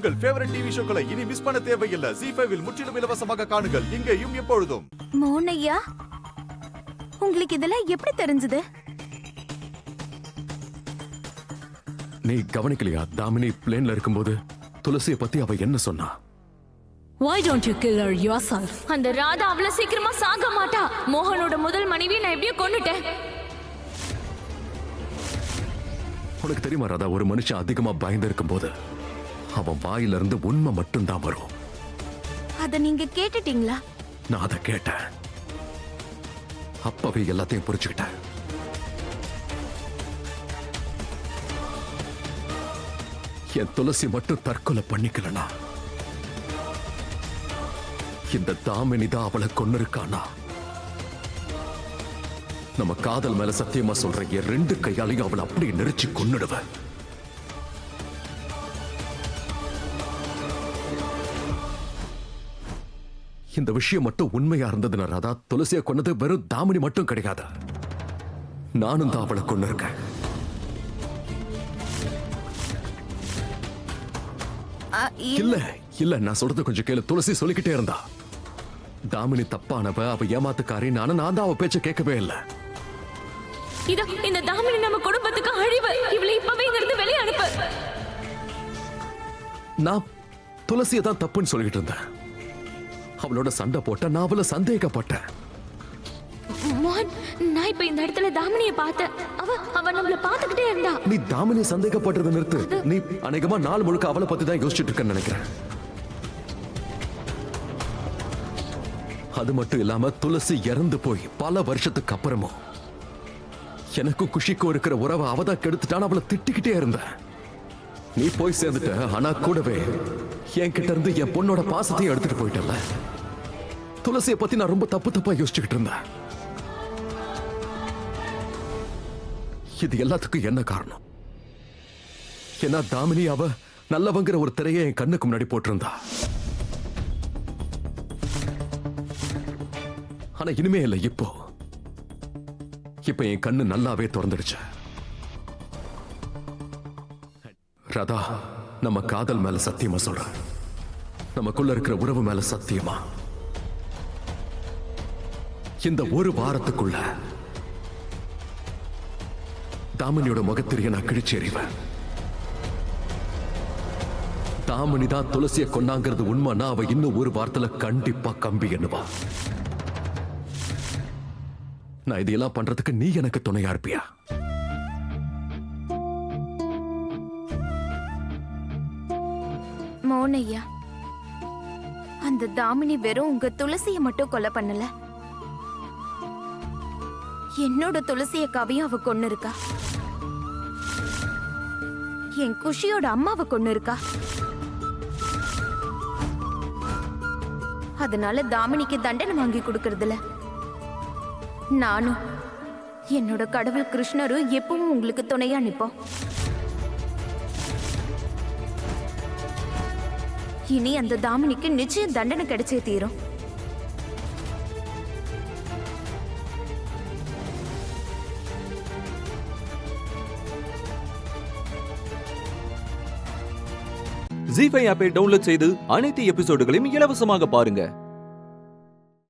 உங்கள் favourite TV ஷோக்களை இனி miss பண்ண தேவையில்லை. ZEE5 இல் முற்றிலும் இலவசமாக காணுங்கள், இங்கேயும் எப்பொழுதும். மோனையா, உங்களுக்கு இதெல்லாம் எப்படி தெரிஞ்சது? நீ கவனிக்கலையா? தாமினி பிளேன்ல இருக்கும்போது துளசியை பத்தி அவ என்ன சொன்னா? Why don't you kill her yourself? அந்த ராதா அவ்வளவு சீக்கிரமா சாக மாட்டா. மோகனோட முதல் மனைவி நான் எப்படியோ கொன்னுட்டேன். உனக்கு தெரியுமா ராதா, ஒரு மனுஷன் அதிகமா பயந்து இருக்கும்போது அவன் வாயிலிருந்து உண்மை மட்டும்தான் வரும். அத நீங்க கேட்டுட்டீங்களா? நான் அதை கேட்டேன். அப்பவே எல்லாத்தையும் புரிச்சுக்கிட்டேன். என் துளசி மட்டும் தற்கொலை பண்ணிக்கலனா, இந்த தாமினி தான் அவளை கொன்னிருக்கானா? நம்ம காதல் மேல சத்தியமா சொல்றேன், என் 2 கையாலையும் அவளை அப்படியே நெரிச்சு கொன்னுடுவேன். இந்த விஷயம் மட்டும் உண்மையா இருந்ததுன்னா ராதா, துளசியை கொன்னது வெறும் தாமினி மட்டும் கிடையாது, நானும் தான் அவளை கொன்னிருக்கேன். இல்ல இல்ல, நான் சொல்றது கொஞ்சம் கேளு. துளசி சொல்லிக்கிட்டே இருந்தா, தாமினி தப்பானவ, அவ ஏமாத்துக்காரி. நான் தான் அவ பேச்ச கேட்கவே இல்லை. இந்த தாமினி நம்ம குடும்பத்துக்கு அழிவு. இவளை இப்பவே இங்க இருந்து வெளியே அனுப்பு. நான் துளசியை தான் தப்புன்னு சொல்லிட்டு இருந்தேன். அவளோட சண்டை போட்ட நான் அவளை சந்தேகப்பட்டேன். நான் இப்ப இந்த இடத்துல தாமினியை பார்த்தேன். அவ நம்மள பாத்துக்கிட்டே இருந்தா. நீ தாமினியை சந்தேகப்பட்டதை நிறுத்து. நீ அநேகமா நாள் முழுக்க அவளை பத்தி தான் யோசிச்சுட்டு இருக்கன்னு நினைக்கிறேன். அது மட்டும் இல்லாம துளசி இறந்து போய் பல வருஷத்துக்கு அப்புறமும் எனக்கும் குஷிக்கும் இருக்கிற உறவை அவதான் கெடுத்துட்டான்னு அவளை திட்டிக்கிட்டே இருந்த. நீ போய் சேர்ந்துட்ட, ஆனா கூடவே என்கிட்ட இருந்து என் பொண்ணோட பாசத்தையும் எடுத்துட்டு போயிட்டல. துளசியை பத்தி நான் ரொம்ப தப்பா யோசிச்சுக்கிட்டு இருந்தேன். இது எல்லாத்துக்கும் என்ன காரணம்? ஏன்னா தாமினி அவ நல்லவங்கிற ஒரு திரையை என் கண்ணுக்கு முன்னாடி போட்டிருந்தா. ஆனா இனிமே இல்லை. இப்ப என் கண்ணு நல்லாவே திறந்துடுச்சு. ராதா, நம்ம காதல் மேல சத்தியமா சொல்றேன், நமக்குள்ள இருக்கிற உறவு மேல சத்தியமா, இந்த ஒரு வாரத்துக்குள்ள தாமினியோட முகத்திரிய நான் கிழிச்சு எறிவேன். தாமினி தான் துளசியை கொண்டாங்கிறது உண்மைனா அவ இன்னும் ஒரு வாரத்துல கண்டிப்பா கம்பி என்னவா. நான் இதெல்லாம் பண்றதுக்கு நீ எனக்கு துணையா இருப்பியா? மோனையா, அந்த தாமினி வெறும் உங்க துளசியை மட்டும் கொலை பண்ணல, என்னோட துளசிய கவியும் அவ கொன்னு இருக்கா. என் குஷியோட அம்மாவை கொன்னு இருக்கா. அதனால தாமினிக்கு தண்டனை வாங்கி கொடுக்கறதுல நானும் என்னோட கடவுள் கிருஷ்ணரும் எப்பவும் உங்களுக்கு துணையா நிப்போம். இனி அந்த தாமினிக்கு நிச்சயம் தண்டனை கிடைச்சே தீரும். ZEE5 ஆப்பை டவுன்லோட் செய்து அனைத்து எபிசோடுகளையும் இலவசமாக பாருங்க.